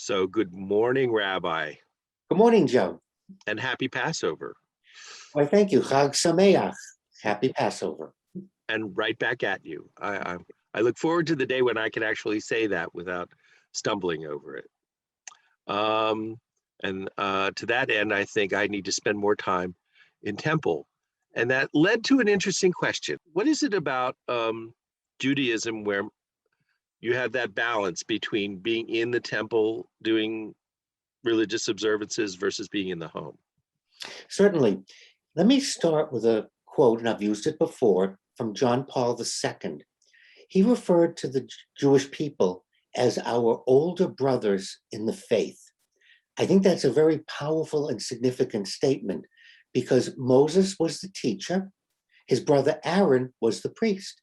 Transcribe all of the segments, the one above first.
So good morning, Rabbi, Good morning, Joe. and happy Passover. Why, thank you. Chag Sameach. Happy Passover. And right back at you. I look forward to the day when I can actually say that without stumbling over it. And to that end, I think I need to spend more time in temple. And that led to an interesting question. What is it about Judaism where you have that balance between being in the temple doing religious observances versus being in the home? Certainly. Let me start with a quote, and I've used it before, from John Paul II. He referred to the Jewish people as our older brothers in the faith. I think that's a very powerful and significant statement because Moses was the teacher, his brother Aaron was the priest,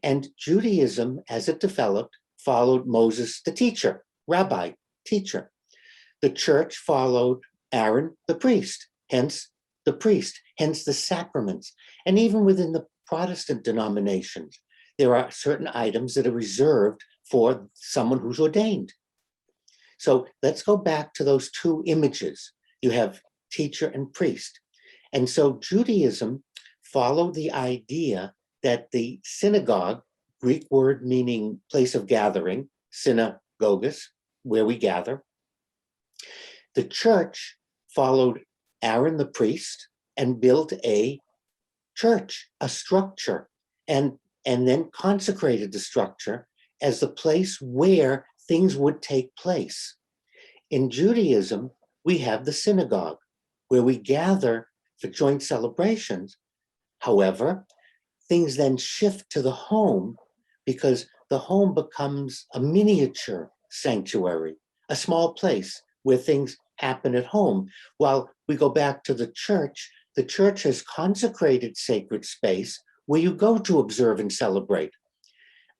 and Judaism, as it developed, followed Moses, the teacher, rabbi, teacher. The church followed Aaron, the priest, hence the sacraments. And even within the Protestant denominations, there are certain items that are reserved for someone who's ordained. So let's go back to those two images. You have teacher and priest. And so Judaism followed the idea that the synagogue, Greek word meaning place of gathering, synagogus, where we gather. The church followed Aaron the priest and built a church, a structure, and then consecrated the structure as the place where things would take place. In Judaism, we have the synagogue, where we gather for joint celebrations. However, things then shift to the home because the home becomes a miniature sanctuary, a small place where things happen at home. While we go back to the church has consecrated sacred space where you go to observe and celebrate.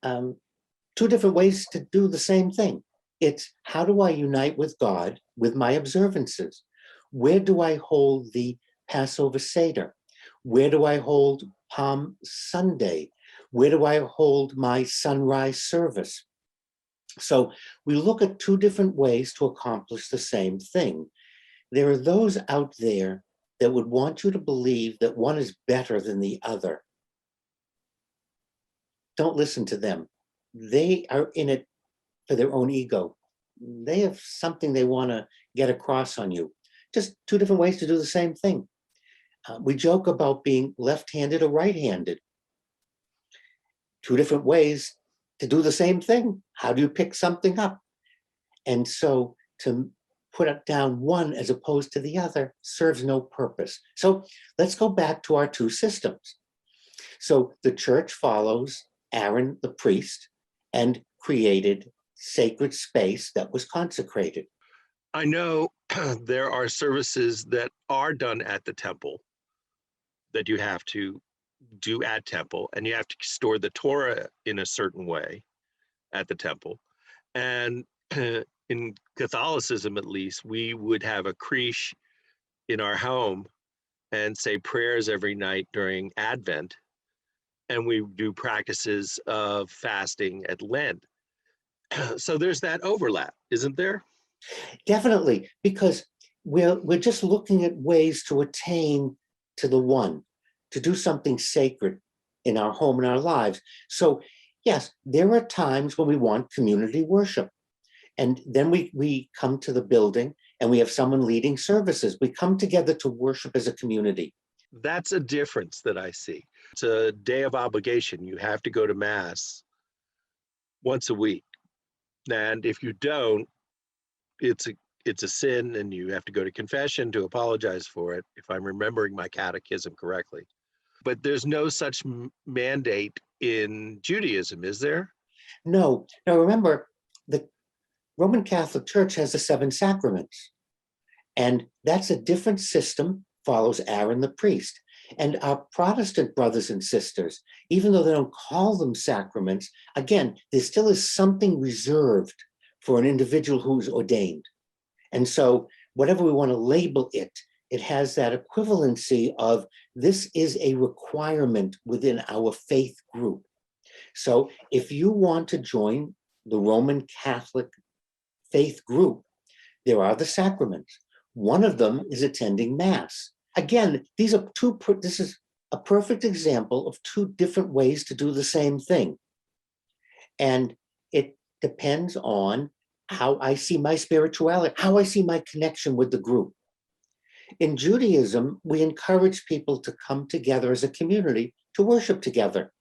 Two different ways to do the same thing. It's how do I unite with God with my observances? Where do I hold the Passover Seder? Where do I hold Palm Sunday? Where do I hold my sunrise service? So we look at two different ways to accomplish the same thing. There are those out there that would want you to believe that one is better than the other. Don't listen to them. They are in it for their own ego. They have something they want to get across on you. Just two different ways to do the same thing. We joke about being left-handed or right-handed. Two different ways to do the same thing. How do you pick something up? And so to put it down one as opposed to the other serves no purpose. So let's go back to our two systems. So the church follows Aaron the priest and created sacred space that was consecrated. I know there are services that are done at the temple that you have to do at temple, and you have to store the Torah in a certain way at the temple. And in Catholicism, at least, we would have a creche in our home and say prayers every night during Advent. And we do practices of fasting at Lent. So there's that overlap, isn't there? Definitely, because we're just looking at ways to attain to the one, to do something sacred in our home and our lives. So yes, there are times when we want community worship. And then we come to the building and we have someone leading services. We come together to worship as a community. That's a difference that I see. It's a day of obligation. You have to go to Mass once a week. And if you don't, it's a sin and you have to go to confession to apologize for it, if I'm remembering my catechism correctly. But there's no such mandate in Judaism, is there? No. Now remember, the Roman Catholic Church has the 7 sacraments. And that's a different system, follows Aaron the priest. And our Protestant brothers and sisters, even though they don't call them sacraments, again, there still is something reserved for an individual who's ordained. And so whatever we want to label it, it has that equivalency of this is a requirement within our faith group. So if you want to join the Roman Catholic faith group, There are the sacraments. One of them is attending Mass. Again, this is a perfect example of two different ways to do the same thing. And it depends on how I see my spirituality, how I see my connection with the group. In Judaism, we encourage people to come together as a community to worship together.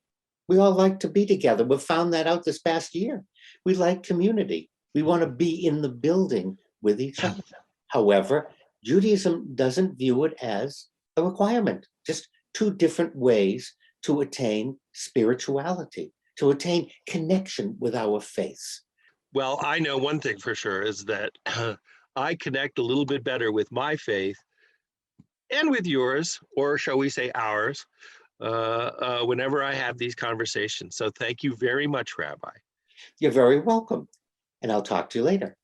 We all like to be together. We've found that out this past year. We like community. We want to be in the building with each other. However, Judaism doesn't view it as a requirement, just two different ways to attain spirituality, to attain connection with our faith. Well, I know one thing for sure is that I connect a little bit better with my faith and with yours, or shall we say ours, whenever I have these conversations. So thank you very much, Rabbi. You're very welcome, and I'll talk to you later.